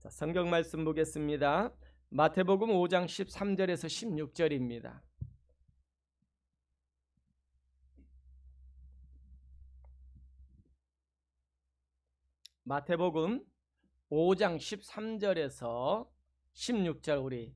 자, 성경 말씀 보겠습니다. 마태복음 5장 13절에서 16절입니다. 마태복음 5장 13절에서 16절 우리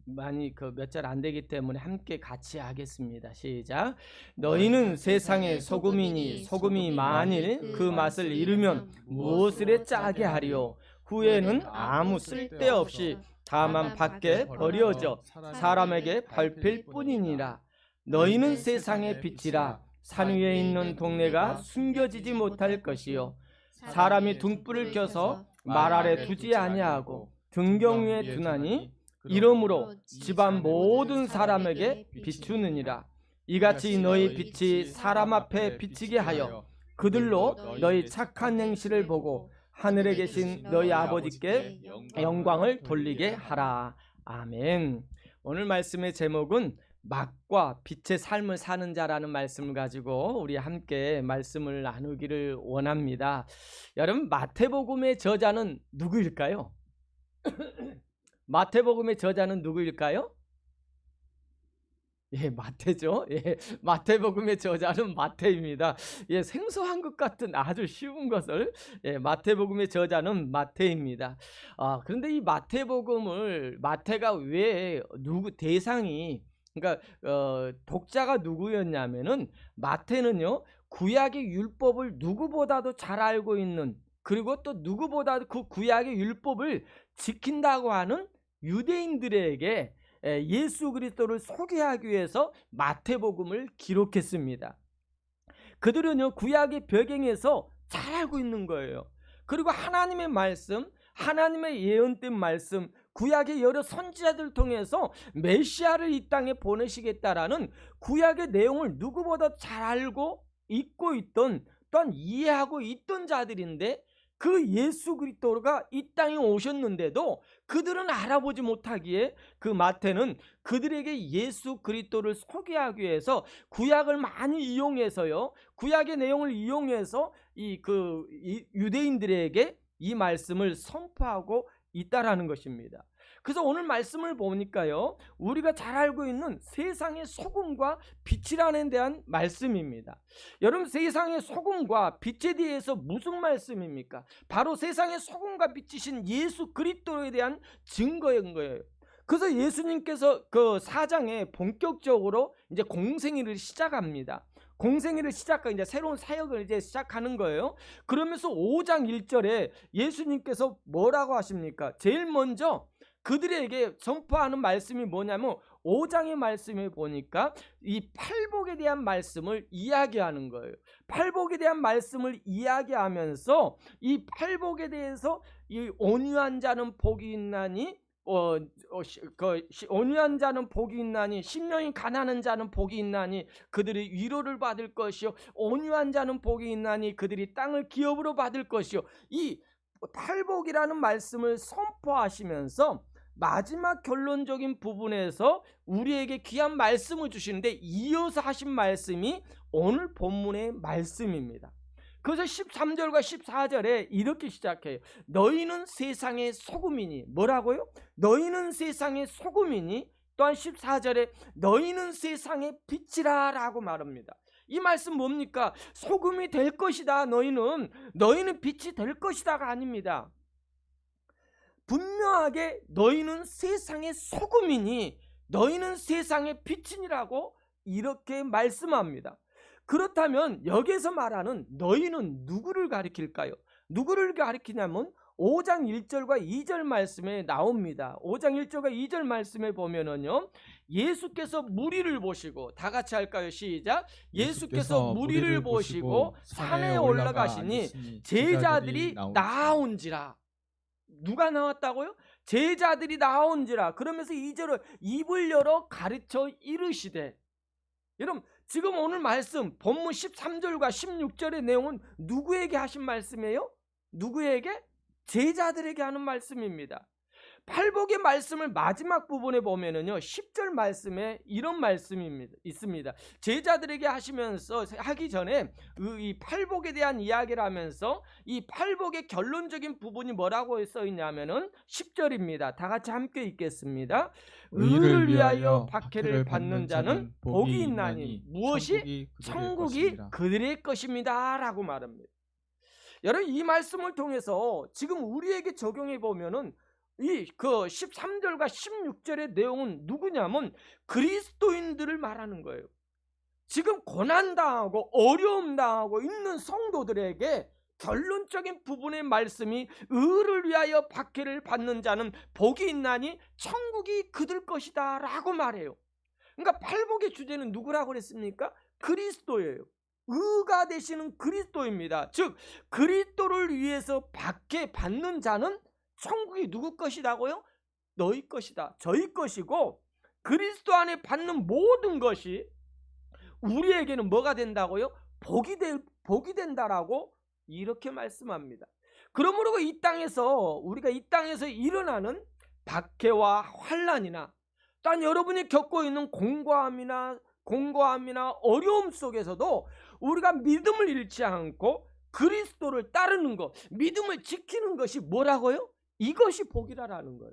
많이 몇 절 안 되기 때문에 함께 같이 하겠습니다. 시작. 너희는 세상의 소금이니 소금이 만일 그 맛을 잃으면 무엇을 짜게 하리요? 후에는 아무 쓸데없이 다만 밖에 버려져 사람에게 밟힐 뿐이니라. 너희는 세상의 빛이라. 산 위에 있는 동네가 숨겨지지 못할 것이요 사람이 등불을 켜서 말 아래 두지 아니하고 등경 위에 두나니 이러므로 집안 모든 사람에게 비추느니라. 이같이 너희 빛이 사람 앞에 비치게 하여 그들로 너희 착한 행실을 보고 하늘에 계신 너희 아버지께 영광을 돌리게 하라. 아멘. 오늘 말씀의 제목은 맛과 빛의 삶을 사는 자라는 말씀을 가지고 우리 함께 말씀을 나누기를 원합니다. 여러분, 마태복음의 저자는 누구일까요? 마태복음의 저자는 누구일까요? 예, 마태죠. 예, 마태복음의 저자는 마태입니다. 예, 생소한 것 같은 아주 쉬운 것을 마태복음의 저자는 마태입니다. 그런데 이 마태복음을 마태가 왜 대상이 그러니까 독자가 누구였냐면은 마태는요 구약의 율법을 누구보다도 잘 알고 있는 그리고 또 누구보다도 그 구약의 율법을 지킨다고 하는 유대인들에게 예수 그리스도를 소개하기 위해서 마태복음을 기록했습니다. 그들은요 구약의 배경에서 잘 알고 있는 거예요. 그리고 하나님의 말씀, 하나님의 예언된 말씀, 구약의 여러 선지자들을 통해서 메시아를 이 땅에 보내시겠다라는 구약의 내용을 누구보다 잘 알고 있고 있던 또한 이해하고 있던 자들인데 그 예수 그리스도가 이 땅에 오셨는데도 그들은 알아보지 못하기에 그 마태는 그들에게 예수 그리스도를 소개하기 위해서 구약을 많이 이용해서요 구약의 내용을 이용해서 이 유대인들에게 이 말씀을 선포하고 있다라는 것입니다. 그래서 오늘 말씀을 보니까요 우리가 잘 알고 있는 세상의 소금과 빛이라는 대한 말씀입니다. 여러분, 세상의 소금과 빛에 대해서 무슨 말씀입니까? 바로 세상의 소금과 빛이신 예수 그리스도에 대한 증거인 거예요. 그래서 예수님께서 그 4장에 본격적으로 이제 공생애를 시작합니다. 공생애를 시작하고 이제 새로운 사역을 이제 시작하는 거예요. 그러면서 5장 1절에 예수님께서 뭐라고 하십니까? 제일 먼저 그들에게 선포하는 말씀이 뭐냐면 5장의 말씀을 보니까 이 팔복에 대한 말씀을 이야기하는 거예요. 팔복에 대한 말씀을 이야기하면서 이 팔복에 대해서 이 온유한 자는 복이 있나니 온유한 자는 복이 있나니 심령이 가난한 자는 복이 있나니 그들이 위로를 받을 것이요 온유한 자는 복이 있나니 그들이 땅을 기업으로 받을 것이요 이 팔복이라는 말씀을 선포하시면서 마지막 결론적인 부분에서 우리에게 귀한 말씀을 주시는데 이어서 하신 말씀이 오늘 본문의 말씀입니다. 그래서 13절과 14절에 이렇게 시작해요. 너희는 세상의 소금이니 뭐라고요? 너희는 세상의 소금이니 또한 14절에 너희는 세상의 빛이라 라고 말합니다. 이 말씀 뭡니까? 소금이 될 것이다. 너희는 빛이 될 것이다가 아닙니다. 분명하게 너희는 세상의 소금이니 너희는 세상의 빛이니라고 이렇게 말씀합니다. 그렇다면 여기서 말하는 너희는 누구를 가리킬까요? 누구를 가리키냐면 5장 1절과 2절 말씀에 나옵니다. 5장 1절과 2절 말씀에 보면은요 예수께서 무리를 보시고 다 같이 할까요? 시작. 예수께서 무리를 보시고 산에 올라가시니 제자들이 나온지라. 누가 나왔다고요? 제자들이 나온지라. 그러면서 2절을 입을 열어 가르쳐 이르시되. 여러분, 지금 오늘 말씀 본문 13절과 16절의 내용은 누구에게 하신 말씀이에요? 누구에게? 제자들에게 하는 말씀입니다. 팔복의 말씀을 마지막 부분에 보면은요 10절 말씀에 이런 말씀이 있습니다. 제자들에게 하기 전에 이 팔복에 대한 이야기를 하면서 이 팔복의 결론적인 부분이 뭐라고 써 있냐면은 10절입니다. 다 같이 함께 읽겠습니다. 의를 위하여 박해를 받는 자는 복이 있나니 무엇이? 천국이 그들의 것입니다 라고 말합니다. 여러분, 이 말씀을 통해서 지금 우리에게 적용해 보면은 이 그 13절과 16절의 내용은 누구냐면 그리스도인들을 말하는 거예요. 지금 고난당하고 어려움당하고 있는 성도들에게 결론적인 부분의 말씀이 의를 위하여 박해를 받는 자는 복이 있나니 천국이 그들 것이다 라고 말해요. 그러니까 팔복의 주제는 누구라고 그랬습니까? 그리스도예요. 의가 되시는 그리스도입니다. 즉 그리스도를 위해서 박해 받는 자는 천국이 누구 것이라고요? 너희 것이다, 저희 것이고, 그리스도 안에 받는 모든 것이 우리에게는 뭐가 된다고요? 복이 된다라고 이렇게 말씀합니다. 그러므로 우리가 이 땅에서 일어나는 박해와 환난이나 또한 여러분이 겪고 있는 공고함이나 어려움 속에서도 우리가 믿음을 잃지 않고 그리스도를 따르는 것, 믿음을 지키는 것이 뭐라고요? 이것이 복이라는 거예요.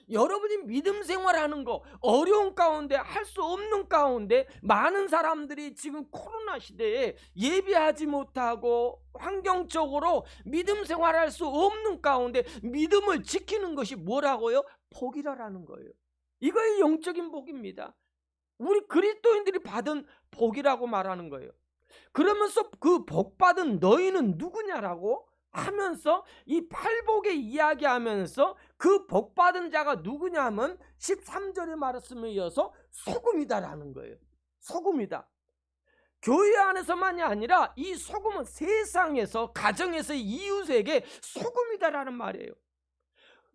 여러분이 믿음 생활하는 거, 어려운 가운데, 할 수 없는 가운데 많은 사람들이 지금 코로나 시대에 예비하지 못하고 환경적으로 믿음 생활할 수 없는 가운데 믿음을 지키는 것이 뭐라고요? 복이라는 거예요. 이거의 영적인 복입니다. 우리 그리스도인들이 받은 복이라고 말하는 거예요. 그러면서 그 복받은 너희는 누구냐라고 하면서 이 팔복의 이야기하면서 그 복받은 자가 누구냐면 13절의 말씀에 이어서 소금이다라는 거예요. 소금이다. 교회 안에서만이 아니라 이 소금은 세상에서, 가정에서, 이웃에게 소금이다라는 말이에요.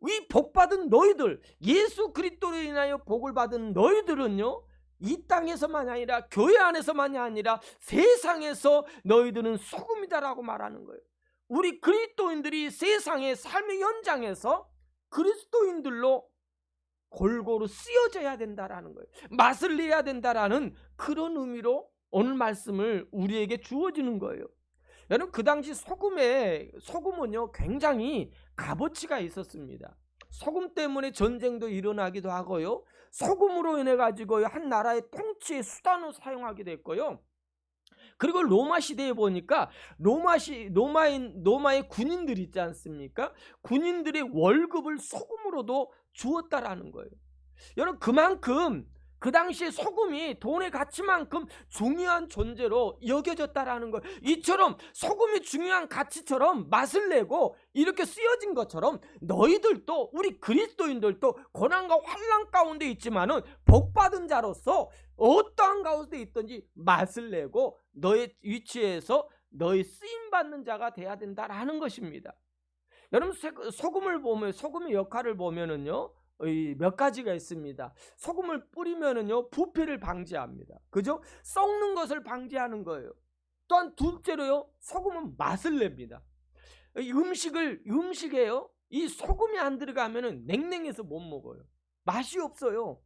이 복받은 너희들, 예수 그리스도로 인하여 복을 받은 너희들은요, 이 땅에서만이 아니라 교회 안에서만이 아니라 세상에서 너희들은 소금이다라고 말하는 거예요. 우리 그리스도인들이 세상의 삶의 현장에서 그리스도인들로 골고루 쓰여져야 된다라는 거예요. 맛을 내야 된다라는 그런 의미로 오늘 말씀을 우리에게 주어지는 거예요. 여러분, 그 당시 소금은요 굉장히 값어치가 있었습니다. 소금 때문에 전쟁도 일어나기도 하고요, 소금으로 인해 가지고 한 나라의 통치의 수단으로 사용하기도 했고요. 그리고 로마 시대에 보니까 로마의 군인들 있지 않습니까? 군인들의 월급을 소금으로도 주었다라는 거예요. 여러분, 그만큼 그 당시에 소금이 돈의 가치만큼 중요한 존재로 여겨졌다라는 거예요. 이처럼 소금이 중요한 가치처럼 맛을 내고 이렇게 쓰여진 것처럼 너희들도, 우리 그리스도인들도 고난과 환난 가운데 있지만은 복받은 자로서 어떠한 가운데 있든지 맛을 내고 너의 위치에서 너희 쓰임받는 자가 돼야 된다라는 것입니다. 여러분, 소금의 역할을 보면은요 몇 가지가 있습니다. 소금을 뿌리면은요 부패를 방지합니다. 그죠? 썩는 것을 방지하는 거예요. 또한 둘째로요, 소금은 맛을 냅니다. 음식에요 이 소금이 안 들어가면은 냉랭해서 못 먹어요. 맛이 없어요.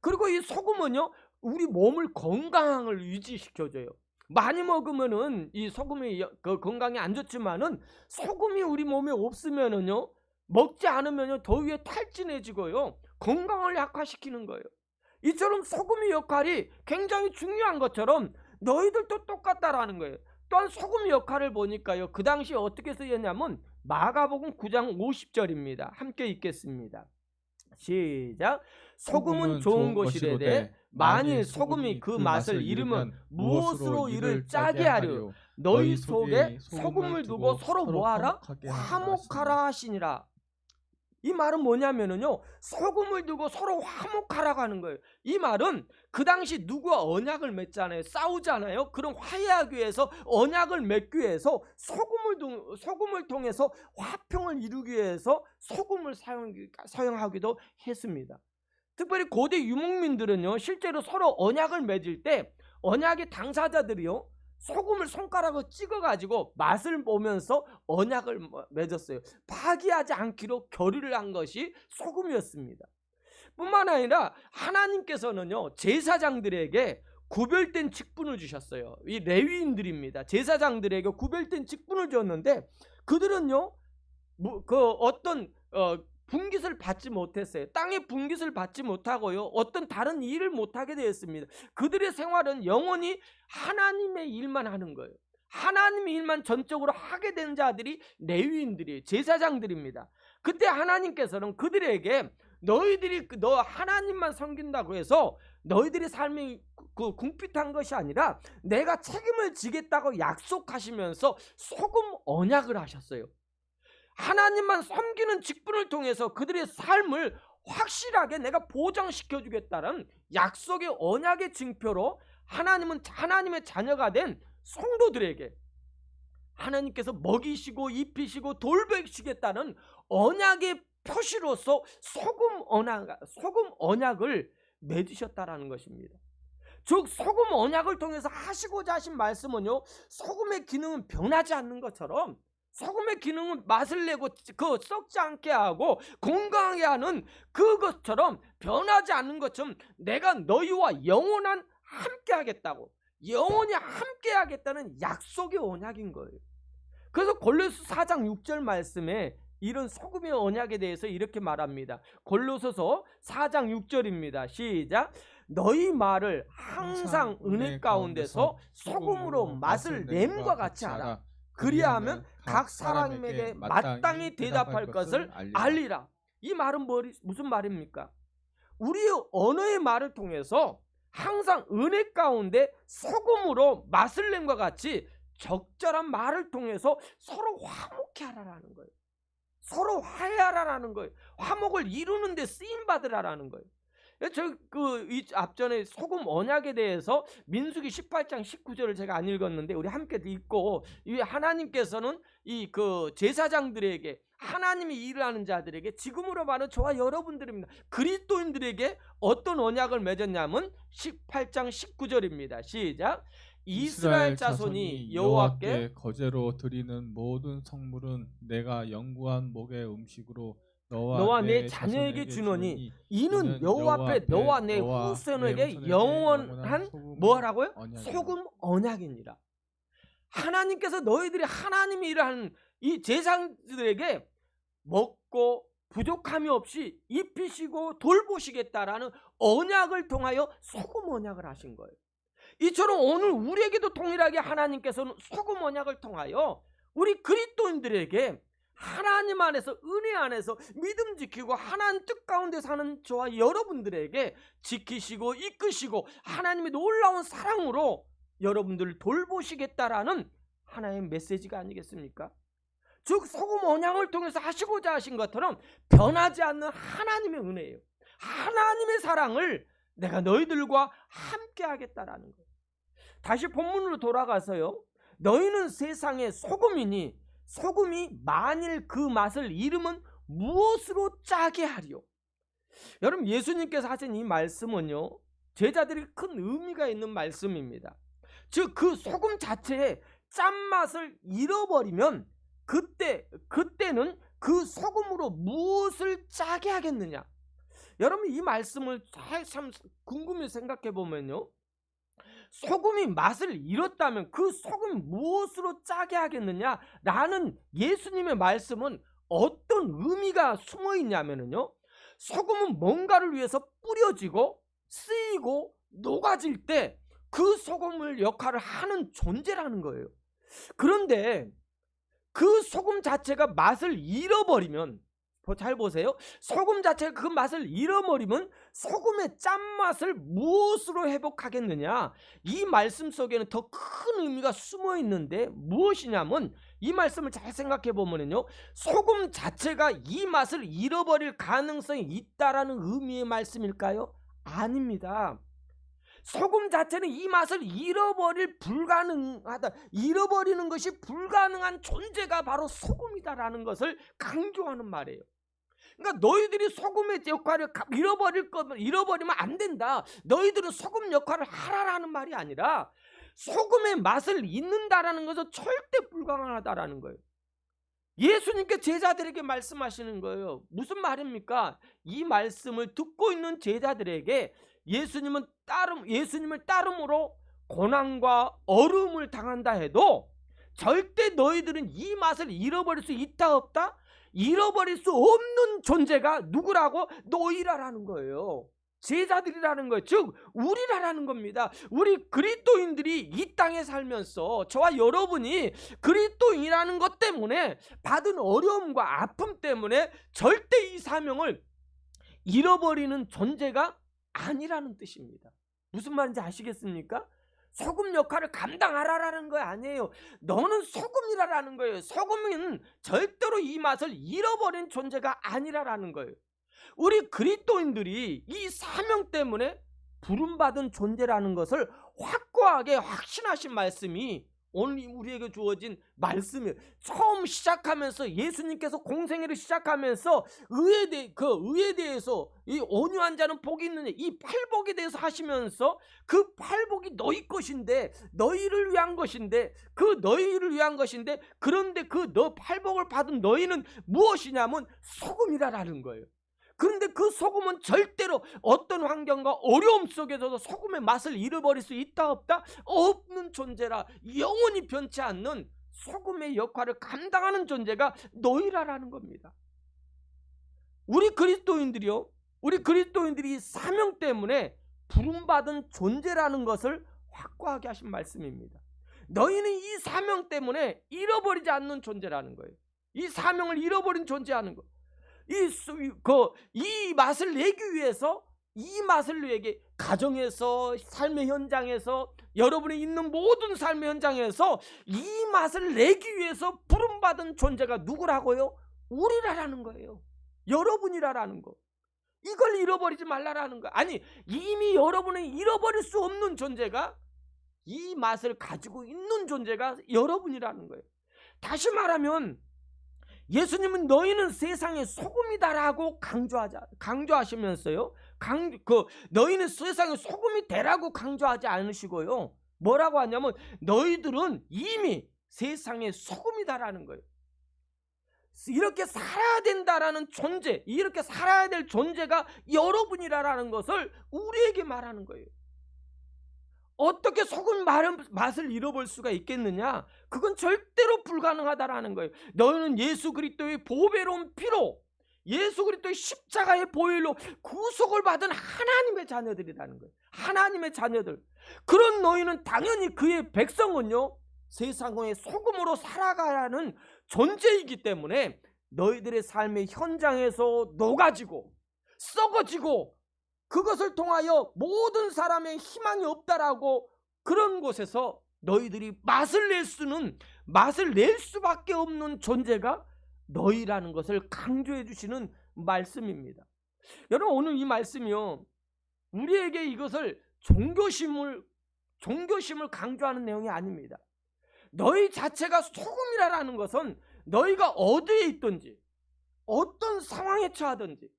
그리고 이 소금은요 우리 몸을 건강을 유지시켜줘요. 많이 먹으면은 이 소금이 건강에 안 좋지만은 소금이 우리 몸에 없으면은요, 먹지 않으면요 더위에 탈진해지고요, 건강을 약화시키는 거예요. 이처럼 소금의 역할이 굉장히 중요한 것처럼 너희들도 똑같다라는 거예요. 또한 소금의 역할을 보니까요, 그 당시에 어떻게 쓰였냐면 마가복음 9장 50절입니다. 함께 읽겠습니다. 시작. 소금은 좋은 것이래되 만일 소금이 그 맛을 잃으면 무엇으로 이를 짜게 하려? 너희 속에 소금을 두고 서로 뭐하라? 화목하라 하시니라. 이 말은 뭐냐면요, 소금을 두고 서로 화목하라고 하는 거예요. 이 말은 그 당시 누구와 언약을 맺잖아요. 싸우잖아요. 그럼 화해하기 위해서, 언약을 맺기 위해서 소금을 통해서 화평을 이루기 위해서 소금을 사용하기도 했습니다. 특별히 고대 유목민들은요 실제로 서로 언약을 맺을 때 언약의 당사자들이요 소금을 손가락으로 찍어 가지고 맛을 보면서 언약을 맺었어요. 파기하지 않기로 결의를 한 것이 소금이었습니다. 뿐만 아니라 하나님께서는요, 제사장들에게 구별된 직분을 주셨어요. 이 레위인들입니다. 제사장들에게 구별된 직분을 줬는데 그들은요, 어떤 분깃을 받지 못했어요. 땅의 분깃을 받지 못하고요, 어떤 다른 일을 못하게 되었습니다. 그들의 생활은 영원히 하나님의 일만 하는 거예요. 하나님의 일만 전적으로 하게 된 자들이 레위인들이에요. 제사장들입니다. 그때 하나님께서는 그들에게 너희들이 너 하나님만 섬긴다고 해서 너희들의 삶이 궁핍한 것이 아니라 내가 책임을 지겠다고 약속하시면서 소금 언약을 하셨어요. 하나님만 섬기는 직분을 통해서 그들의 삶을 확실하게 내가 보장시켜 주겠다는 약속의 언약의 징표로 하나님은 하나님의 자녀가 된 성도들에게 하나님께서 먹이시고 입히시고 돌보시겠다는 언약의 표시로서 소금 언약을 맺으셨다라는 것입니다. 즉 소금 언약을 통해서 하시고자 하신 말씀은요, 소금의 기능은 변하지 않는 것처럼, 소금의 기능은 맛을 내고 썩지 않게 하고 건강하게 하는 그것처럼, 변하지 않는 것처럼 내가 너희와 영원한 함께 하겠다고, 영원히 함께 하겠다는 약속의 언약인 거예요. 그래서 골로새 4장 6절 말씀에 이런 소금의 언약에 대해서 이렇게 말합니다. 골로새서 4장 6절입니다. 시작. 너희 말을 항상 은혜 가운데서 소금으로 맛을 냄과 같이 하라. 그리하면 각 사람에게 마땅히 대답할 것을 알리라. 이 말은 무슨 말입니까? 우리의 언어의 말을 통해서 항상 은혜 가운데 소금으로 맛을 냄과 같이 적절한 말을 통해서 서로 화목해 하라라는 거예요. 서로 화해하라라는 거예요. 화목을 이루는 데 쓰임 받으라라는 거예요. 이 앞전에 소금 언약에 대해서 민수기 18장 19절을 제가 안 읽었는데 우리 함께 읽고, 이 하나님께서는 이 제사장들에게, 하나님이 일을 하는 자들에게, 지금으로 말하는 저와 여러분들입니다, 그리스도인들에게 어떤 언약을 맺었냐면 18장 19절입니다. 시작. 이스라엘 자손이 여호와께 거제로 드리는 모든 성물은 내가 영구한 목의 음식으로 너와 내 자녀에게 주노니 이는 여호와 앞에 너와 내 후손에게 영원한 뭐라고요? 소금 언약이니라. 하나님께서 너희들이 하나님이 일하는 이 제사장들에게 먹고 부족함이 없이 입히시고 돌보시겠다라는 언약을 통하여 소금 언약을 하신 거예요. 이처럼 오늘 우리에게도 동일하게 하나님께서는 소금 언약을 통하여 우리 그리스도인들에게 하나님 안에서, 은혜 안에서 믿음 지키고 하나님 뜻 가운데 사는 저와 여러분들에게 지키시고 이끄시고 하나님의 놀라운 사랑으로 여러분들을 돌보시겠다라는 하나님의 메시지가 아니겠습니까? 즉 소금 언약을 통해서 하시고자 하신 것처럼 변하지 않는 하나님의 은혜예요. 하나님의 사랑을 내가 너희들과 함께 하겠다라는 거예요. 다시 본문으로 돌아가서요, 너희는 세상의 소금이니 소금이 만일 그 맛을 잃으면 무엇으로 짜게 하리요? 여러분, 예수님께서 하신 이 말씀은요, 제자들이 큰 의미가 있는 말씀입니다. 즉 그 소금 자체의 짠맛을 잃어버리면 그때는 그 소금으로 무엇을 짜게 하겠느냐? 여러분, 이 말씀을 참 궁금히 생각해 보면요, 소금이 맛을 잃었다면 그 소금 무엇으로 짜게 하겠느냐라는 예수님의 말씀은 어떤 의미가 숨어 있냐면요, 소금은 뭔가를 위해서 뿌려지고 쓰이고 녹아질 때 그 소금을 역할을 하는 존재라는 거예요. 그런데 그 소금 자체가 맛을 잃어버리면, 잘 보세요, 소금 자체가 그 맛을 잃어버리면 소금의 짠맛을 무엇으로 회복하겠느냐? 이 말씀 속에는 더 큰 의미가 숨어 있는데 무엇이냐면, 이 말씀을 잘 생각해 보면요, 소금 자체가 이 맛을 잃어버릴 가능성이 있다라는 의미의 말씀일까요? 아닙니다. 소금 자체는 이 맛을 잃어버리는 것이 불가능한 존재가 바로 소금이다라는 것을 강조하는 말이에요. 그러니까 너희들이 소금의 역할을 잃어버리면 안 된다, 너희들은 소금 역할을 하라라는 말이 아니라, 소금의 맛을 잊는다라는 것은 절대 불가능하다라는 거예요. 예수님께 제자들에게 말씀하시는 거예요. 무슨 말입니까? 이 말씀을 듣고 있는 제자들에게 예수님을 따름으로 고난과 어려움을 당한다 해도 절대 너희들은 이 맛을 잃어버릴 수 있다 없다? 잃어버릴 수 없는 존재가 누구라고? 너희라라는 거예요. 제자들이라는 거예요. 즉 우리라라는 겁니다. 우리 그리스도인들이 이 땅에 살면서 저와 여러분이 그리스도인이라는 것 때문에 받은 어려움과 아픔 때문에 절대 이 사명을 잃어버리는 존재가 아니라는 뜻입니다. 무슨 말인지 아시겠습니까? 소금 역할을 감당하라라는 거 아니에요. 너는 소금이라라는 거예요. 소금은 절대로 이 맛을 잃어버린 존재가 아니라라는 거예요. 우리 그리스도인들이 이 사명 때문에 부름받은 존재라는 것을 확고하게 확신하신 말씀이 오늘 우리에게 주어진 말씀이에요. 처음 시작하면서 예수님께서 공생애를 시작하면서 의에 대해서 이 온유한 자는 복이 있느냐 이 팔복에 대해서 하시면서 그 팔복이 너희 것인데 너희를 위한 것인데 그런데 그 너 팔복을 받은 너희는 무엇이냐면 소금이라라는 거예요. 그런데 그 소금은 절대로 어떤 환경과 어려움 속에서도 소금의 맛을 잃어버릴 수 있다 없다? 없는 존재라. 영원히 변치 않는 소금의 역할을 감당하는 존재가 너희라라는 겁니다. 우리 그리스도인들이 사명 때문에 부름받은 존재라는 것을 확고하게 하신 말씀입니다. 너희는 이 사명 때문에 잃어버리지 않는 존재라는 거예요. 이 사명을 잃어버린 존재라는 거. 이 맛을 내기 위해서 이 맛을 내게 가정에서 삶의 현장에서 여러분이 있는 모든 삶의 현장에서 이 맛을 내기 위해서 부름받은 존재가 누구라고요? 우리라라는 거예요. 여러분이라라는 거. 이걸 잃어버리지 말라라는 거. 아니 이미 여러분은 잃어버릴 수 없는 존재가 이 맛을 가지고 있는 존재가 여러분이라는 거예요. 다시 말하면 예수님은 너희는 세상의 소금이다라고 강조하시면서요. 너희는 세상의 소금이 되라고 강조하지 않으시고요. 뭐라고 하냐면 너희들은 이미 세상의 소금이다라는 거예요. 이렇게 살아야 된다라는 존재, 이렇게 살아야 될 존재가 여러분이라는 것을 우리에게 말하는 거예요. 어떻게 소금 맛을 잃어볼 수가 있겠느냐? 그건 절대로 불가능하다라는 거예요. 너희는 예수 그리스도의 보배로운 피로 예수 그리스도의 십자가의 보혈로 구속을 받은 하나님의 자녀들이라는 거예요. 하나님의 자녀들. 그런 너희는 당연히 그의 백성은요. 세상의 소금으로 살아가야 하는 존재이기 때문에 너희들의 삶의 현장에서 녹아지고 썩어지고 그것을 통하여 모든 사람의 희망이 없다라고 그런 곳에서 너희들이 맛을 낼 수밖에 없는 존재가 너희라는 것을 강조해 주시는 말씀입니다. 여러분 오늘 이 말씀이요. 우리에게 이것을 종교심을 강조하는 내용이 아닙니다. 너희 자체가 소금이라는 것은 너희가 어디에 있든지 어떤 상황에 처하든지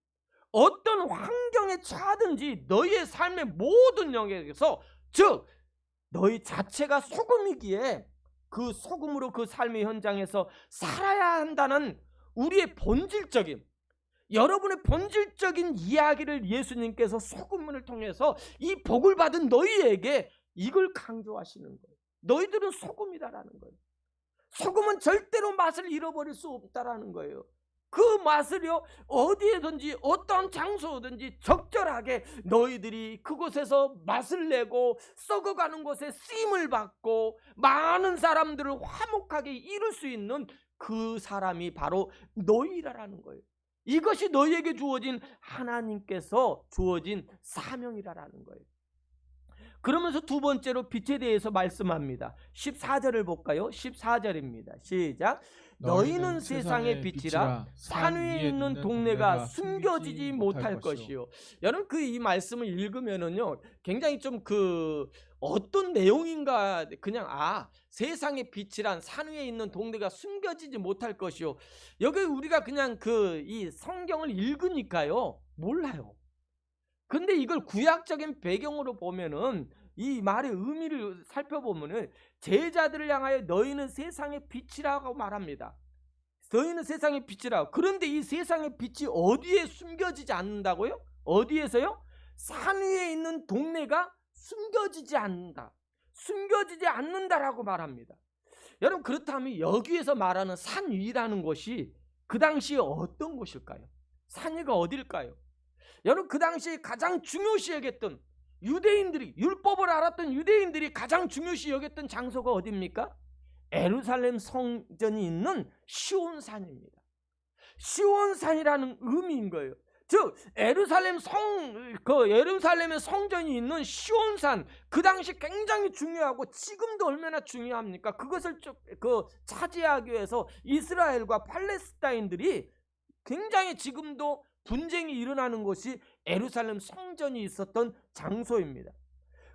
어떤 환경에 처하든지 너희의 삶의 모든 영역에서 즉 너희 자체가 소금이기에 그 소금으로 그 삶의 현장에서 살아야 한다는 우리의 여러분의 본질적인 이야기를 예수님께서 소금을 통해서 이 복을 받은 너희에게 이걸 강조하시는 거예요. 너희들은 소금이다라는 거예요. 소금은 절대로 맛을 잃어버릴 수 없다라는 거예요. 그 맛을요 어디에든지 어떤 장소든지 적절하게 너희들이 그곳에서 맛을 내고 썩어가는 곳에 쓰임을 받고 많은 사람들을 화목하게 이룰 수 있는 그 사람이 바로 너희라는 거예요. 이것이 너희에게 주어진 하나님께서 주어진 사명이라는 거예요. 그러면서 두 번째로 빛에 대해서 말씀합니다. 14절을 볼까요? 14절입니다. 시작. 너희는 세상의 빛이라 산 위에 있는 동네가 숨겨지지 못할 것이요. 여러분 이 말씀을 읽으면은요 굉장히 좀 어떤 내용인가 그냥 세상의 빛이란 산 위에 있는 동네가 숨겨지지 못할 것이요. 여기 우리가 그냥 이 성경을 읽으니까요 몰라요. 근데 이걸 구약적인 배경으로 보면은 이 말의 의미를 살펴보면은 제자들을 향하여 너희는 세상의 빛이라고 말합니다. 너희는 세상의 빛이라고. 그런데 이 세상의 빛이 어디에 숨겨지지 않는다고요? 어디에서요? 산 위에 있는 동네가 숨겨지지 않는다. 숨겨지지 않는다라고 말합니다. 여러분, 그렇다면 여기에서 말하는 산 위라는 것이 그 당시에 어떤 곳일까요? 산 위가 어딜까요? 여러분, 그 당시에 가장 중요시 여겼던 유대인들이, 율법을 알았던 유대인들이 가장 중요시 여겼던 장소가 어디입니까? 예루살렘 성전이 있는 시온산입니다. 시온산이라는 의미인 거예요. 즉 예루살렘의 성전이 있는 시온산, 그 당시 굉장히 중요하고 지금도 얼마나 중요합니까? 그것을 차지하기 위해서 이스라엘과 팔레스타인들이 굉장히 지금도 분쟁이 일어나는 곳이 예루살렘 성전이 있었던 장소입니다.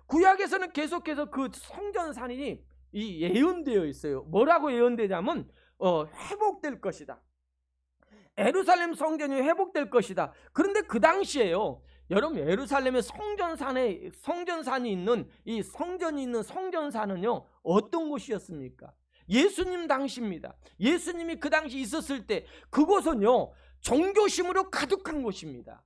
구약에서는 계속해서 그 성전산이 예언되어 있어요. 뭐라고 예언되냐면 회복될 것이다. 예루살렘 성전이 회복될 것이다. 그런데 그 당시에요, 여러분, 예루살렘의 성전산이 있는 이 성전이 있는 성전산은요 어떤 곳이었습니까? 예수님 당시입니다. 예수님이 그 당시 있었을 때 그곳은요 종교심으로 가득한 곳입니다.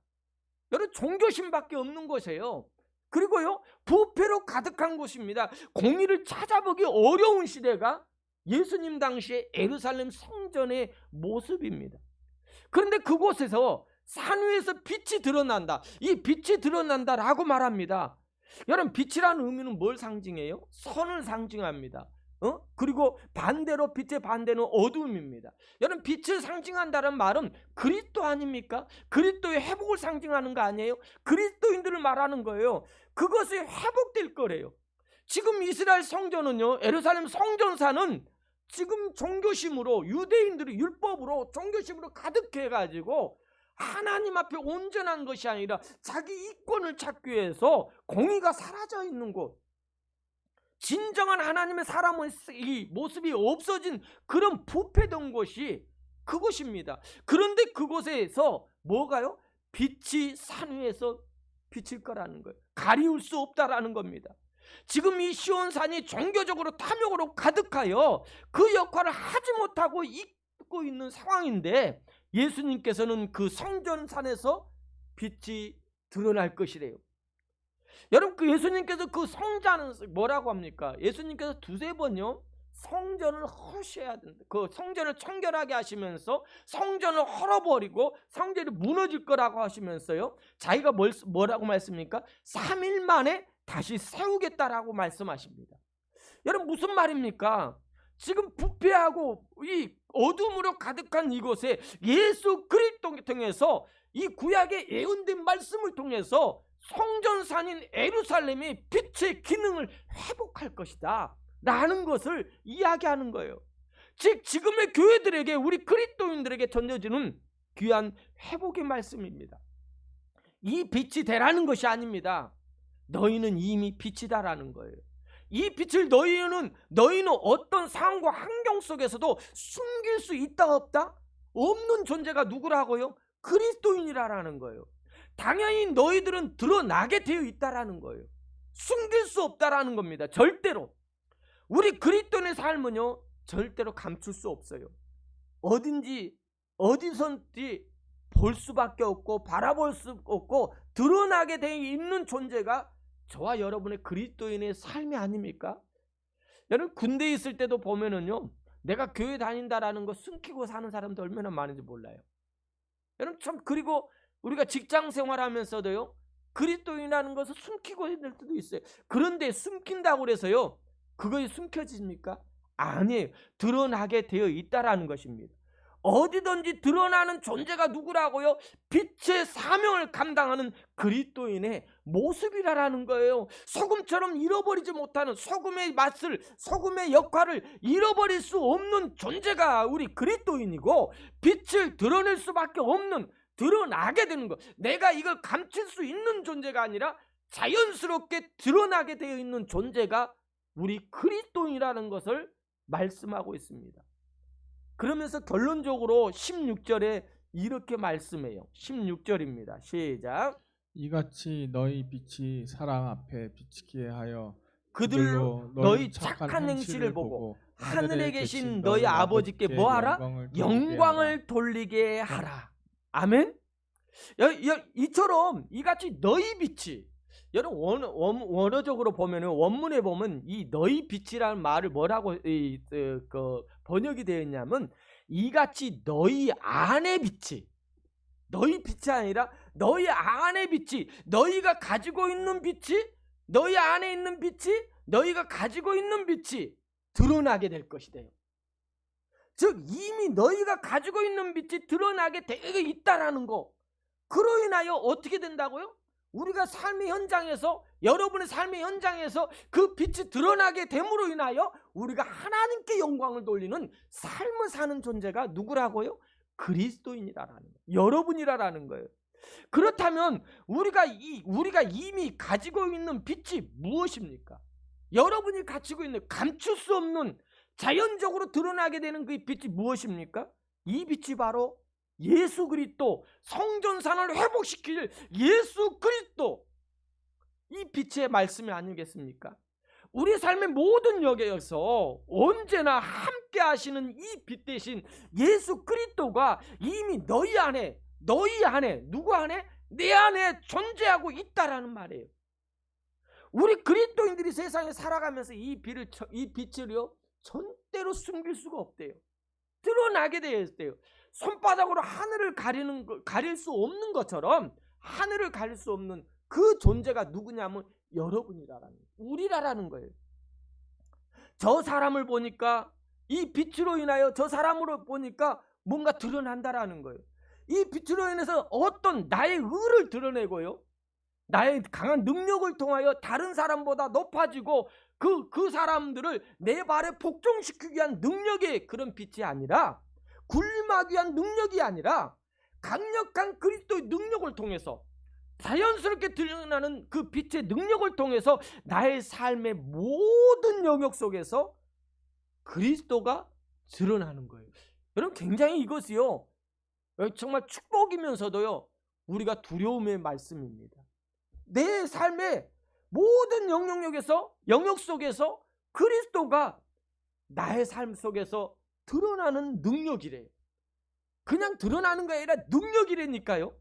여러분, 종교심밖에 없는 곳이에요. 그리고요 부패로 가득한 곳입니다. 공의를 찾아보기 어려운 시대가 예수님 당시의 예루살렘 성전의 모습입니다. 그런데 그곳에서 산 위에서 빛이 드러난다. 이 빛이 드러난다라고 말합니다. 여러분, 빛이라는 의미는 뭘 상징해요? 선을 상징합니다. 그리고 반대로 빛의 반대는 어두움입니다. 여러분, 빛을 상징한다는 말은 그리스도 아닙니까? 그리스도의 회복을 상징하는 거 아니에요? 그리스도인들을 말하는 거예요. 그것이 회복될 거래요. 지금 이스라엘 성전은요, 예루살렘 성전사는 지금 종교심으로, 유대인들이 율법으로 종교심으로 가득해가지고 하나님 앞에 온전한 것이 아니라 자기 이권을 찾기 위해서 공의가 사라져 있는 곳, 진정한 하나님의 사람의 이 모습이 없어진 그런 부패된 곳이 그곳입니다. 그런데 그곳에서 뭐가요? 빛이 산 위에서 비칠 거라는 거예요. 가리울 수 없다라는 겁니다. 지금 이 시온산이 종교적으로 탐욕으로 가득하여 그 역할을 하지 못하고 있고 있는 상황인데, 예수님께서는 그 성전산에서 빛이 드러날 것이래요. 여러분, 그 예수님께서 그 성전은 뭐라고 합니까? 예수님께서 두세 번요 성전을 허셔야 된다. 그 성전을 청결하게 하시면서 성전을 헐어버리고 성전이 무너질 거라고 하시면서요, 자기가 뭐라고 말씀입니까? 3일 만에 다시 세우겠다라고 말씀하십니다. 여러분, 무슨 말입니까? 지금 부패하고 이 어둠으로 가득한 이곳에 예수 그리스도를 통해서, 이 구약의 예언된 말씀을 통해서 성전산인 예루살렘이 빛의 기능을 회복할 것이다 라는 것을 이야기하는 거예요. 즉 지금의 교회들에게, 우리 그리스도인들에게 전해지는 귀한 회복의 말씀입니다. 이 빛이 되라는 것이 아닙니다. 너희는 이미 빛이다라는 거예요. 이 빛을 너희는 어떤 상황과 환경 속에서도 숨길 수 있다 없다? 없는 존재가 누구라고요? 그리스도인이라는 거예요. 당연히 너희들은 드러나게 되어 있다라는 거예요. 숨길 수 없다라는 겁니다. 절대로. 우리 그리스도인의 삶은요 절대로 감출 수 없어요. 어디선지 볼 수밖에 없고 바라볼 수 없고 드러나게 되어 있는 존재가 저와 여러분의 그리스도인의 삶이 아닙니까? 여러분, 군대에 있을 때도 보면은요, 내가 교회 다닌다라는 거 숨기고 사는 사람도 얼마나 많은지 몰라요. 여러분, 그리고 우리가 직장 생활하면서도요, 그리스도인이라는 것을 숨기고 있는 때도 있어요. 그런데 숨긴다고 그래서요 그것이 숨겨집니까? 아니에요. 드러나게 되어 있다라는 것입니다. 어디든지 드러나는 존재가 누구라고요? 빛의 사명을 감당하는 그리스도인의 모습이라는 거예요. 소금처럼 잃어버리지 못하는, 소금의 맛을, 소금의 역할을 잃어버릴 수 없는 존재가 우리 그리스도인이고, 빛을 드러낼 수밖에 없는, 드러나게 되는 것, 내가 이걸 감출 수 있는 존재가 아니라 자연스럽게 드러나게 되어 있는 존재가 우리 그리스도인이라는 것을 말씀하고 있습니다. 그러면서 결론적으로 16절에 이렇게 말씀해요. 16절입니다. 시작. 이같이 너희 빛이 사람 앞에 비치게 하여 그들로 너희 착한 행실을 보고 하늘에 계신 너희 아버지께 뭐하라? 영광을 돌리게 하라. 아멘. 이처럼 이같이 너희 빛이, 여러분 원어적으로 보면, 원문에 보면 이 너희 빛이라는 말을 뭐라고 번역이 되어 있냐면, 이같이 너희 안의 빛이, 너희 빛이 아니라 너희 안의 빛이, 너희가 가지고 있는 빛이, 너희 안에 있는 빛이, 너희가 가지고 있는 빛이 드러나게 될 것이래요. 즉 이미 너희가 가지고 있는 빛이 드러나게 되어 있다라는 거. 그로 인하여 어떻게 된다고요? 우리가 삶의 현장에서, 여러분의 삶의 현장에서 그 빛이 드러나게 됨으로 인하여 우리가 하나님께 영광을 돌리는 삶을 사는 존재가 누구라고요? 그리스도인이라는 거예요. 여러분이라는 거예요. 그렇다면 우리가 이미 가지고 있는 빛이 무엇입니까? 여러분이 가지고 있는, 감출 수 없는, 자연적으로 드러나게 되는 그 빛이 무엇입니까? 이 빛이 바로 예수 그리스도, 성전산을 회복시킬 예수 그리스도, 이 빛의 말씀이 아니겠습니까? 우리 삶의 모든 역에서 언제나 함께 하시는 이 빛 대신 예수 그리스도가 이미 너희 안에, 누구 안에? 내 안에 존재하고 있다라는 말이에요. 우리 그리스도인들이 세상에 살아가면서 이 빛을요 절대로 숨길 수가 없대요. 드러나게 되어 있대요. 손바닥으로 하늘을 가릴 수 없는 것처럼, 하늘을 가릴 수 없는 그 존재가 누구냐면 여러분이라는, 우리라는 거예요. 저 사람을 보니까, 이 빛으로 인하여 저 사람으로 보니까 뭔가 드러난다라는 거예요. 이 빛으로 인해서 어떤 나의 의를 드러내고요, 나의 강한 능력을 통하여 다른 사람보다 높아지고 그 사람들을 내 발에 복종시키기 위한 능력의 그런 빛이 아니라, 굴림하기 위한 능력이 아니라 강력한 그리스도의 능력을 통해서, 자연스럽게 드러나는 그 빛의 능력을 통해서 나의 삶의 모든 영역 속에서 그리스도가 드러나는 거예요. 여러분, 굉장히 이것이요 정말 축복이면서도요 우리가 두려움의 말씀입니다. 내 삶의 모든 영역 속에서 그리스도가 나의 삶 속에서 드러나는 능력이래요. 그냥 드러나는 게 아니라 능력이라니까요.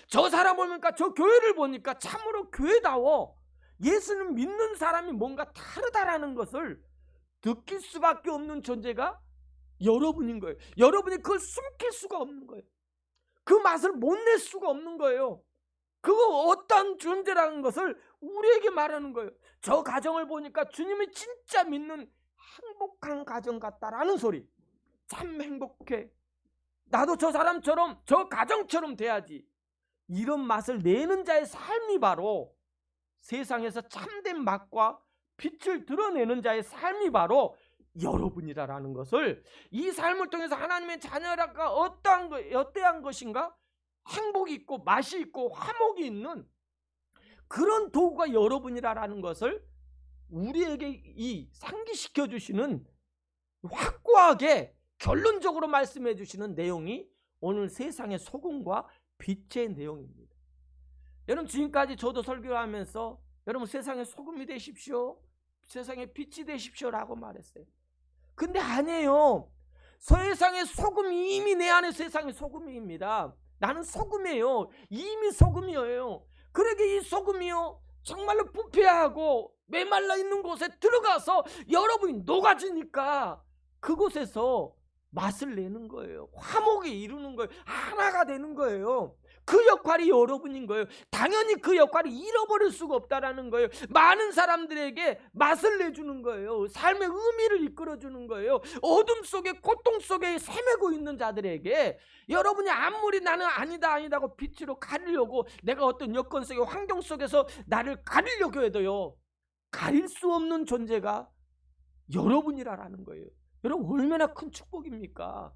저 사람 보니까, 저 교회를 보니까 참으로 교회다워, 예수는 믿는 사람이 뭔가 다르다라는 것을 느낄 수밖에 없는 존재가 여러분인 거예요. 여러분이 그걸 숨길 수가 없는 거예요. 그 맛을 못 낼 수가 없는 거예요. 그거 어떤 존재라는 것을 우리에게 말하는 거예요. 저 가정을 보니까 주님이 진짜 믿는 행복한 가정 같다라는 소리. 참 행복해. 나도 저 사람처럼, 저 가정처럼 돼야지. 이런 맛을 내는 자의 삶이 바로, 세상에서 참된 맛과 빛을 드러내는 자의 삶이 바로 여러분이라는 것을, 이 삶을 통해서 하나님의 자녀라가 어떠한 것인가, 행복이 있고 맛이 있고 화목이 있는 그런 도구가 여러분이라는 것을 우리에게 상기시켜 주시는, 확고하게 결론적으로 말씀해 주시는 내용이 오늘 세상의 소금과 빛의 내용입니다. 여러분, 지금까지 저도 설교를 하면서 여러분 세상의 소금이 되십시오, 세상의 빛이 되십시오 라고 말했어요. 근데 아니에요. 세상의 소금이 이미 내 안에 세상의 소금입니다. 나는 소금이에요. 이미 소금이에요. 그러게 이 소금이요 정말로 부패하고 메말라 있는 곳에 들어가서 여러분이 녹아지니까 그곳에서 맛을 내는 거예요. 화목이 이루는 거예요. 하나가 되는 거예요. 그 역할이 여러분인 거예요. 당연히 그 역할을 잃어버릴 수가 없다라는 거예요. 많은 사람들에게 맛을 내주는 거예요. 삶의 의미를 이끌어주는 거예요. 어둠 속에, 고통 속에 헤매고 있는 자들에게 여러분이 아무리 나는 아니다고 빛으로 가리려고, 내가 어떤 여건 속에, 환경 속에서 나를 가리려고 해도요 가릴 수 없는 존재가 여러분이라는 거예요. 여러분, 얼마나 큰 축복입니까?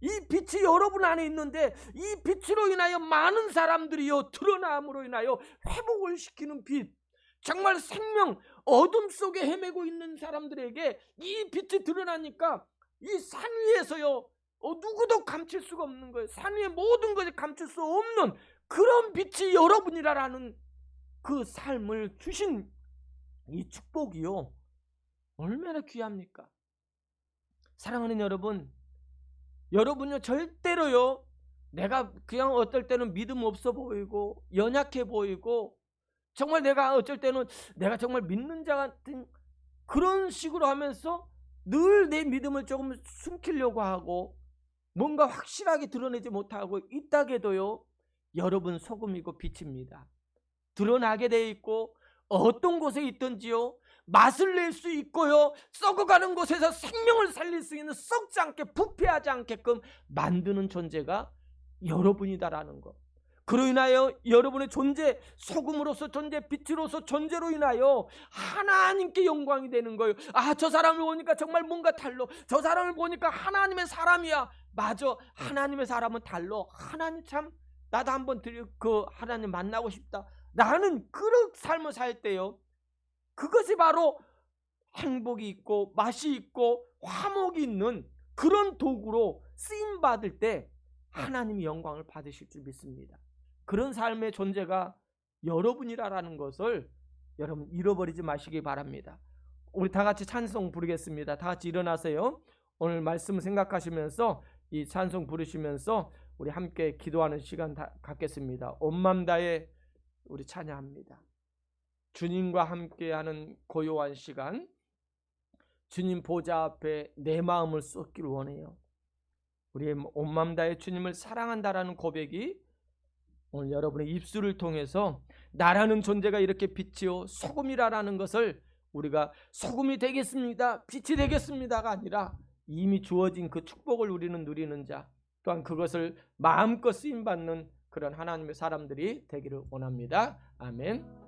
이 빛이 여러분 안에 있는데, 이 빛으로 인하여 많은 사람들이요 드러남으로 인하여 회복을 시키는 빛, 정말 생명, 어둠 속에 헤매고 있는 사람들에게 이 빛이 드러나니까 이 산 위에서요 누구도 감출 수가 없는 거예요. 산 위에 모든 것을 감출 수 없는 그런 빛이 여러분이라는 그 삶을 주신 이 축복이요, 얼마나 귀합니까? 사랑하는 여러분, 여러분요 절대로요 내가 그냥 어떨 때는 믿음 없어 보이고 연약해 보이고 정말 내가 어쩔 때는 내가 정말 믿는 자 같은 그런 식으로 하면서 늘 내 믿음을 조금 숨기려고 하고 뭔가 확실하게 드러내지 못하고 있다게도요, 여러분 소금이고 빛입니다. 드러나게 돼 있고 어떤 곳에 있든지요 맛을 낼 수 있고요, 썩어가는 곳에서 생명을 살릴 수 있는, 썩지 않게 부패하지 않게끔 만드는 존재가 여러분이다라는 것. 그로 인하여 여러분의 존재, 소금으로서 존재, 빛으로서 존재로 인하여 하나님께 영광이 되는 거예요. 아, 저 사람을 보니까 정말 뭔가 달라. 저 사람을 보니까 하나님의 사람이야. 맞아, 하나님의 사람은 달라. 하나님 참, 나도 한번 그 하나님 만나고 싶다. 나는 그런 삶을 살 때요, 그것이 바로 행복이 있고 맛이 있고 화목이 있는 그런 도구로 쓰임 받을 때 하나님이 영광을 받으실 줄 믿습니다. 그런 삶의 존재가 여러분이라는 것을 여러분 잃어버리지 마시기 바랍니다. 우리 다 같이 찬송 부르겠습니다. 다 같이 일어나세요. 오늘 말씀 생각하시면서 이 찬송 부르시면서 우리 함께 기도하는 시간 갖겠습니다. 온 마음 다해 우리 찬양합니다. 주님과 함께하는 고요한 시간, 주님 보좌 앞에 내 마음을 쏟기를 원해요. 우리의 온 마음 다해 주님을 사랑한다라는 고백이 오늘 여러분의 입술을 통해서 나라는 존재가 이렇게 빛이요 소금이라는 것을 우리가 소금이 되겠습니다, 빛이 되겠습니다가 아니라 이미 주어진 그 축복을 우리는 누리는 자, 또한 그것을 마음껏 쓰임받는 그런 하나님의 사람들이 되기를 원합니다. 아멘.